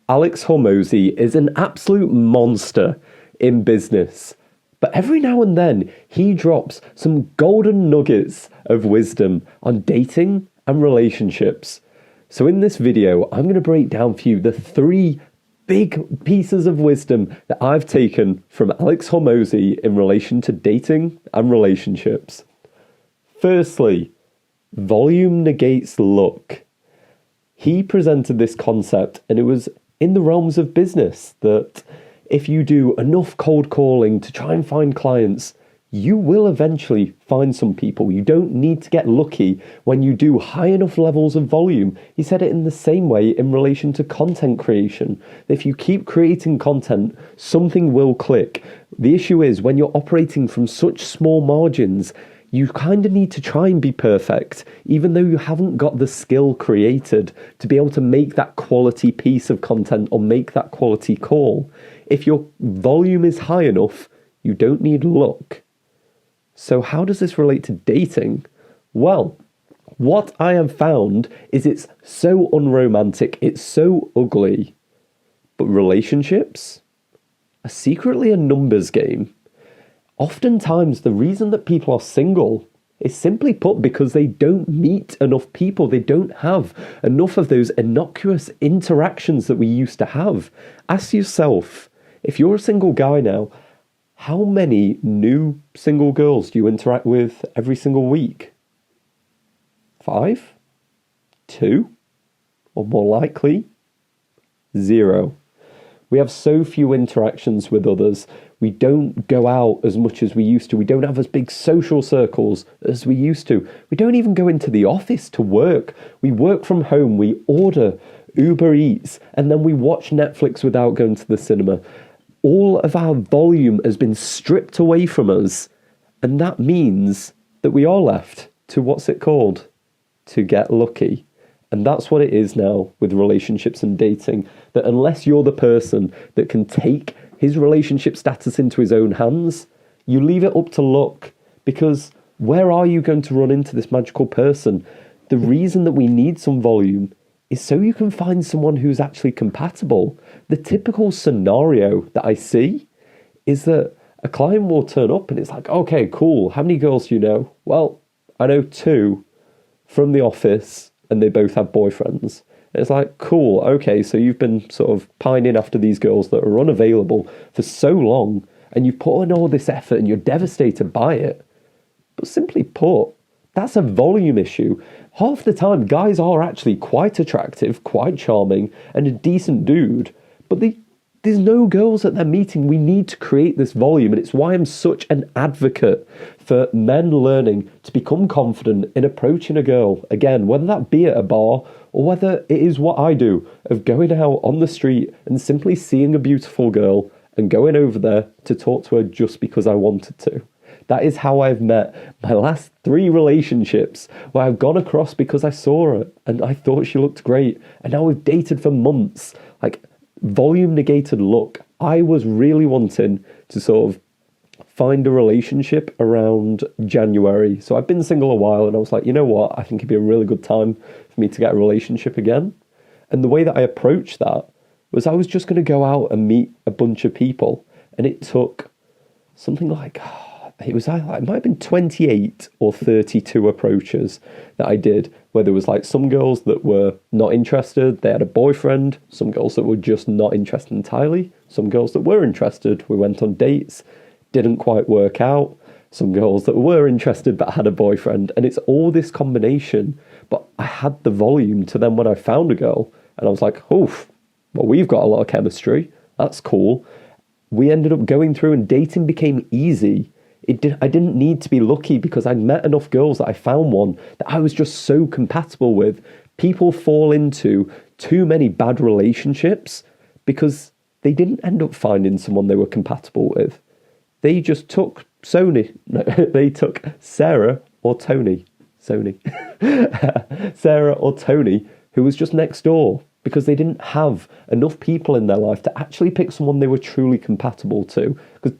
Alex Hormozi is an absolute monster in business. But every now and then, he drops some golden nuggets of wisdom on dating and relationships. So in this video, I'm going to break down for you the 3 big pieces of wisdom that I've taken from Alex Hormozi in relation to dating and relationships. Firstly, volume negates look. He presented this concept, and it was in the realms of business, that if you do enough cold calling to try and find clients, you will eventually find some people. You don't need to get lucky when you do high enough levels of volume. He said it in the same way in relation to content creation. If you keep creating content, something will click. The issue is when you're operating from such small margins, you kind of need to try and be perfect, even though you haven't got the skill created to be able to make that quality piece of content or make that quality call. If your volume is high enough, you don't need luck. So how does this relate to dating? Well, what I have found is it's so unromantic, it's so ugly. But relationships are secretly a numbers game. Oftentimes, the reason that people are single is simply put because they don't meet enough people. They don't have enough of those innocuous interactions that we used to have. Ask yourself, if you're a single guy now, how many new single girls do you interact with every single week? 5? 2? Or more likely, 0. We have so few interactions with others. We don't go out as much as we used to. We don't have as big social circles as we used to. We don't even go into the office to work. We work from home. We order Uber Eats, and then we watch Netflix without going to the cinema. All of our volume has been stripped away from us, and that means that we are left to, what's it called? To get lucky. And that's what it is now with relationships and dating, that unless you're the person that can take his relationship status into his own hands, you leave it up to luck, because where are you going to run into this magical person? The reason that we need some volume is so you can find someone who's actually compatible. The typical scenario that I see is that a client will turn up and it's like, okay, cool. How many girls do you know? Well, I know 2 from the office, and they both have boyfriends. And it's like, cool, okay, so you've been sort of pining after these girls that are unavailable for so long, and you've put in all this effort and you're devastated by it. But simply put, that's a volume issue. Half the time, guys are actually quite attractive, quite charming, and a decent dude, but there's no girls at their meeting. We need to create this volume, and it's why I'm such an advocate for men learning to become confident in approaching a girl. Again, whether that be at a bar or whether it is what I do of going out on the street and simply seeing a beautiful girl and going over there to talk to her just because I wanted to. That is how I've met my last 3 relationships, where I've gone across because I saw her and I thought she looked great. And now we've dated for months. Like, volume negated look. I was really wanting to sort of find a relationship around January. So I've been single a while, and I was like, you know what? I think it'd be a really good time for me to get a relationship again. And the way that I approached that was I was just going to go out and meet a bunch of people. And it took something like, it might have been 28 or 32 approaches that I did, where there was like some girls that were not interested, they had a boyfriend, some girls that were just not interested entirely, some girls that were interested, we went on dates, didn't quite work out, some girls that were interested but had a boyfriend, and it's all this combination. But I had the volume to then when I found a girl, and I was like, oof, well, we've got a lot of chemistry, that's cool. We ended up going through, and dating became easy. I didn't need to be lucky, because I'd met enough girls that I found one that I was just so compatible with. People fall into too many bad relationships because they didn't end up finding someone they were compatible with. They just took they took Sarah or Tony, Sarah or Tony, who was just next door, because they didn't have enough people in their life to actually pick someone they were truly compatible to. Because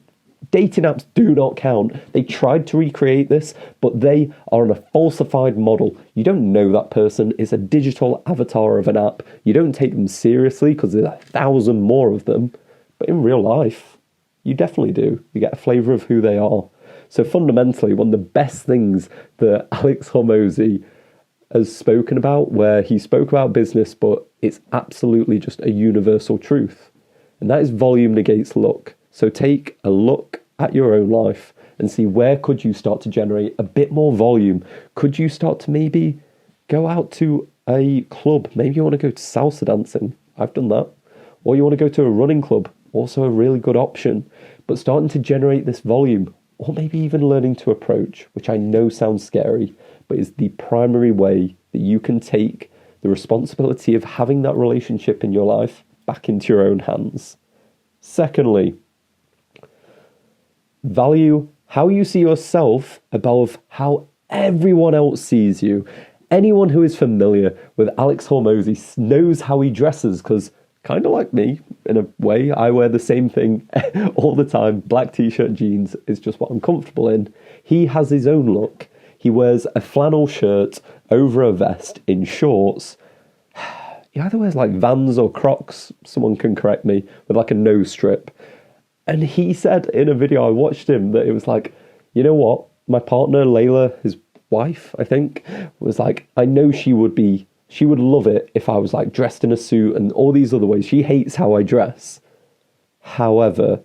Dating apps do not count. They tried to recreate this, but they are on a falsified model. You don't know that person. It's a digital avatar of an app. You don't take them seriously because there's 1,000 more of them. But in real life, you definitely do. You get a flavour of who they are. So fundamentally, one of the best things that Alex Hormozi has spoken about, where he spoke about business, but it's absolutely just a universal truth. And that is volume negates look. So take a look at your own life and see where could you start to generate a bit more volume. Could you start to maybe go out to a club? Maybe you want to go to salsa dancing. I've done that. Or you want to go to a running club. Also a really good option. But starting to generate this volume, or maybe even learning to approach, which I know sounds scary, but is the primary way that you can take the responsibility of having that relationship in your life back into your own hands. Secondly, value how you see yourself above how everyone else sees you. Anyone who is familiar with Alex Hormozi knows how he dresses, because kind of like me, in a way, I wear the same thing all the time. Black t-shirt, jeans is just what I'm comfortable in. He has his own look. He wears a flannel shirt over a vest in shorts. He either wears like Vans or Crocs, someone can correct me, with like a nose strip. And he said in a video I watched him that it was like, you know what? My partner, Layla, his wife, I think, was like, I know she would love it if I was like dressed in a suit and all these other ways. She hates how I dress. However,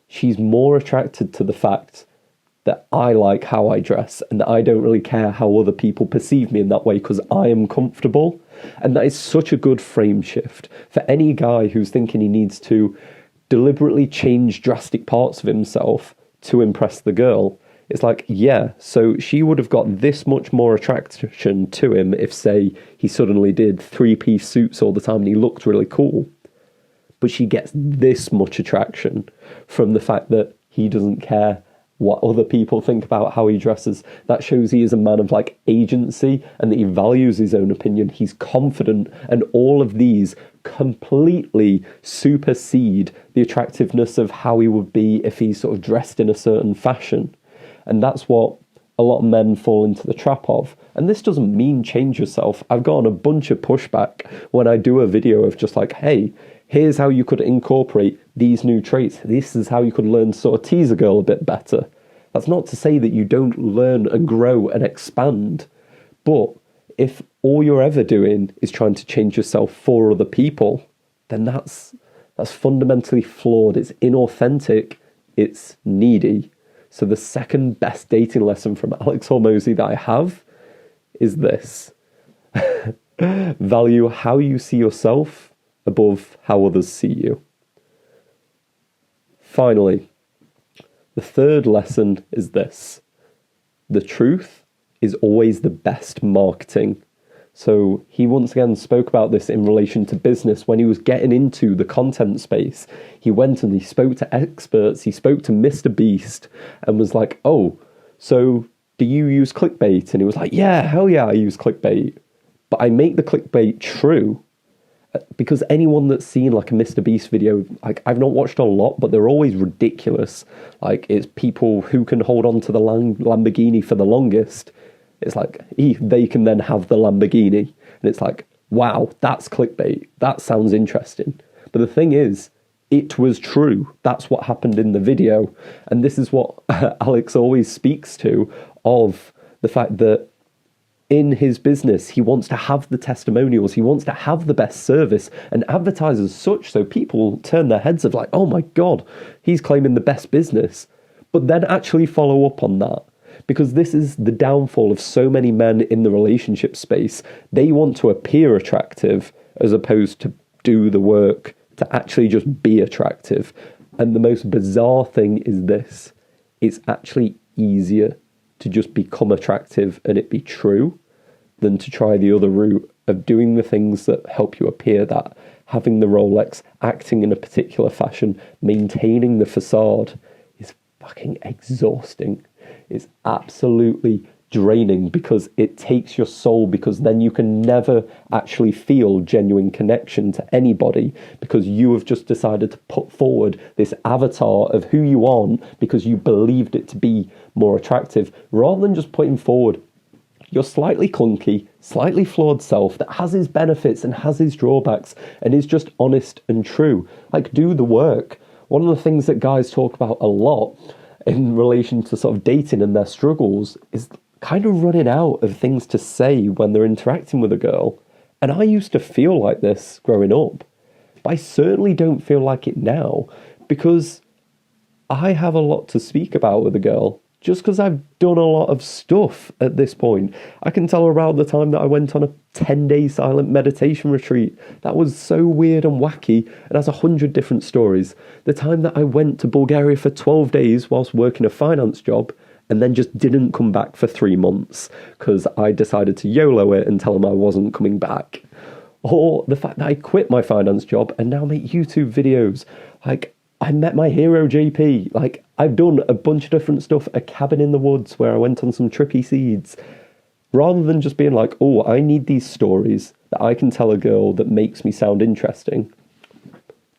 she's more attracted to the fact that I like how I dress and that I don't really care how other people perceive me in that way because I am comfortable. And that is such a good frame shift for any guy who's thinking he needs to deliberately change drastic parts of himself to impress the girl. It's like, yeah, so she would have got this much more attraction to him if, say, he suddenly did 3-piece suits all the time and he looked really cool. But she gets this much attraction from the fact that he doesn't care what other people think about how he dresses. That shows he is a man of like agency and that he values his own opinion. He's confident, and all of these completely supersede the attractiveness of how he would be if he's sort of dressed in a certain fashion. And that's what a lot of men fall into the trap of. And this doesn't mean change yourself. I've gotten a bunch of pushback when I do a video of just like, hey, here's how you could incorporate these new traits. This is how you could learn to sort of tease a girl a bit better. That's not to say that you don't learn and grow and expand. But if all you're ever doing is trying to change yourself for other people, then that's fundamentally flawed. It's inauthentic. It's needy. So the second best dating lesson from Alex Hormozi that I have is this. Value how you see yourself above how others see you. Finally, the third lesson is this. The truth is always the best marketing. So he once again spoke about this in relation to business when he was getting into the content space. He went and he spoke to experts. He spoke to Mr. Beast and was like, oh, so do you use clickbait? And he was like, yeah, hell yeah, I use clickbait. But I make the clickbait true. Because anyone that's seen like a Mr. Beast video, like I've not watched a lot, but they're always ridiculous. Like it's people who can hold on to the Lamborghini for the longest. It's like they can then have the Lamborghini. And it's like, wow, that's clickbait. That sounds interesting. But the thing is, it was true. That's what happened in the video. And this is what Alex always speaks to, of the fact that in his business, he wants to have the testimonials, he wants to have the best service and advertise as such, so people turn their heads of like, oh my God, he's claiming the best business. But then actually follow up on that. Because this is the downfall of so many men in the relationship space. They want to appear attractive as opposed to do the work to actually just be attractive. And the most bizarre thing is this. It's actually easier to just become attractive and it be true than to try the other route of doing the things that help you appear that, having the Rolex, acting in a particular fashion, maintaining the facade is fucking exhausting. It's absolutely draining because it takes your soul, because then you can never actually feel genuine connection to anybody, because you have just decided to put forward this avatar of who you want because you believed it to be more attractive, rather than just putting forward your slightly clunky, slightly flawed self that has his benefits and has his drawbacks and is just honest and true. Like, do the work. One of the things that guys talk about a lot in relation to sort of dating and their struggles is kind of running out of things to say when they're interacting with a girl. And I used to feel like this growing up, but I certainly don't feel like it now, because I have a lot to speak about with a girl. Just because I've done a lot of stuff at this point. I can tell around the time that I went on a 10-day silent meditation retreat. That was so weird and wacky and has 100 different stories. The time that I went to Bulgaria for 12 days whilst working a finance job and then just didn't come back for 3 months because I decided to YOLO it and tell them I wasn't coming back. Or the fact that I quit my finance job and now make YouTube videos. Like, I met my hero JP. Like, I've done a bunch of different stuff. A cabin in the woods where I went on some trippy seeds. Rather than just being like, oh, I need these stories that I can tell a girl that makes me sound interesting.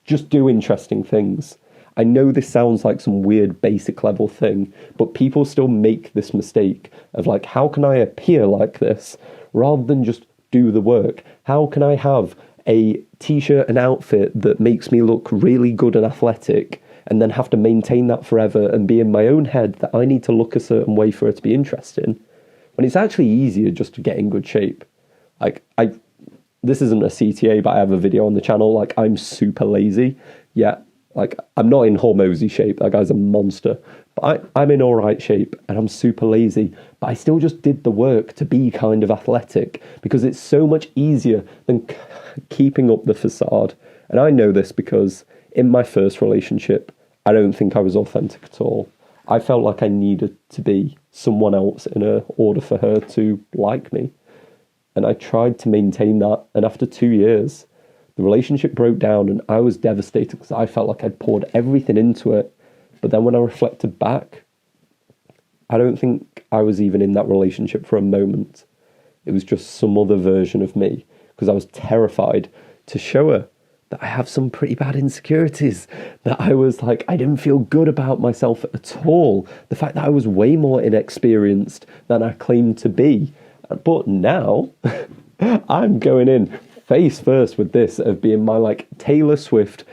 Just do interesting things. I know this sounds like some weird basic level thing, but people still make this mistake of like, how can I appear like this? Rather than just do the work. How can I have a t-shirt and outfit that makes me look really good and athletic, and then have to maintain that forever and be in my own head that I need to look a certain way for her to be interesting, when it's actually easier just to get in good shape. Like, this isn't a CTA, but I have a video on the channel. Like, I'm super lazy. Yeah, like, I'm not in Hormozi shape. That guy's a monster. But I'm in all right shape and I'm super lazy. But I still just did the work to be kind of athletic, because it's so much easier than keeping up the facade. And I know this because in my first relationship, I don't think I was authentic at all. I felt like I needed to be someone else in order for her to like me. And I tried to maintain that. And after 2 years, the relationship broke down and I was devastated because I felt like I'd poured everything into it. But then when I reflected back, I don't think I was even in that relationship for a moment. It was just some other version of me, because I was terrified to show her that I have some pretty bad insecurities, that I was like, I didn't feel good about myself at all. The fact that I was way more inexperienced than I claimed to be. But now I'm going in face first with this of being my like Taylor Swift,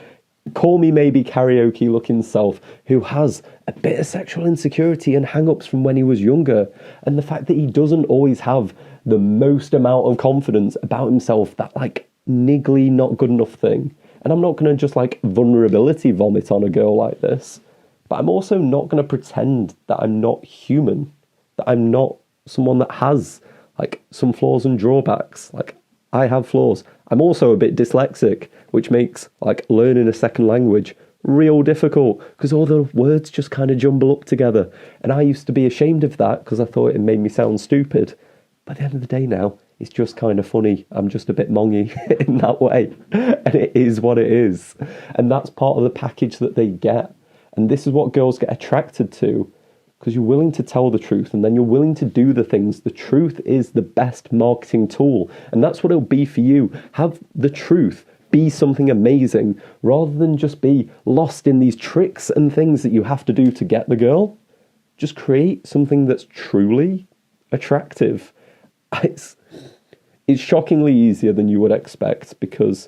call me maybe karaoke looking self, who has a bit of sexual insecurity and hang-ups from when he was younger. And the fact that he doesn't always have the most amount of confidence about himself, that like niggly not good enough thing. And I'm not going to just like vulnerability vomit on a girl like this, but I'm also not going to pretend that I'm not human, that I'm not someone that has like some flaws and drawbacks. Like, I have flaws. I'm also a bit dyslexic, which makes like learning a second language real difficult, because all the words just kind of jumble up together. And I used to be ashamed of that because I thought it made me sound stupid. By the end of the day now, it's just kind of funny. I'm just a bit mongy in that way. And it is what it is. And that's part of the package that they get. And this is what girls get attracted to, because you're willing to tell the truth and then you're willing to do the things. The truth is the best marketing tool. And that's what it'll be for you. Have the truth be something amazing, rather than just be lost in these tricks and things that you have to do to get the girl. Just create something that's truly attractive. It's shockingly easier than you would expect, because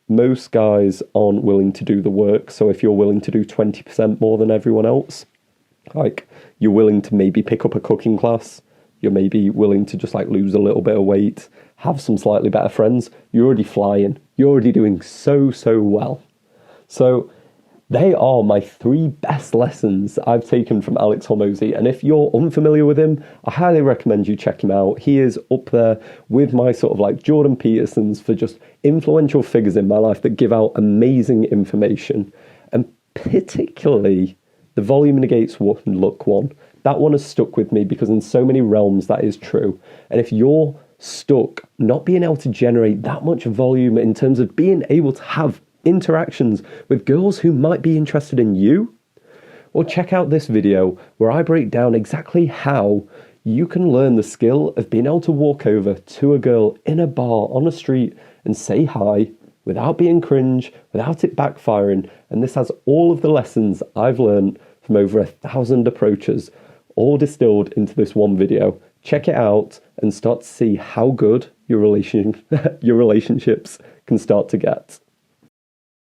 most guys aren't willing to do the work. So if you're willing to do 20% more than everyone else, like, you're willing to maybe pick up a cooking class, you're maybe willing to just like lose a little bit of weight, have some slightly better friends, you're already flying. You're already doing so well. So they are my 3 best lessons I've taken from Alex Hormozi. And if you're unfamiliar with him, I highly recommend you check him out. He is up there with my sort of like Jordan Petersons for just influential figures in my life that give out amazing information. And particularly the volume negates look one. That one has stuck with me because in so many realms that is true. And if you're stuck not being able to generate that much volume in terms of being able to have interactions with girls who might be interested in you, well, check out this video where I break down exactly how you can learn the skill of being able to walk over to a girl in a bar on a street and say hi without being cringe, without it backfiring. And this has all of the lessons I've learned from over 1,000 approaches, all distilled into this one video. Check it out and start to see how good your relationships can start to get.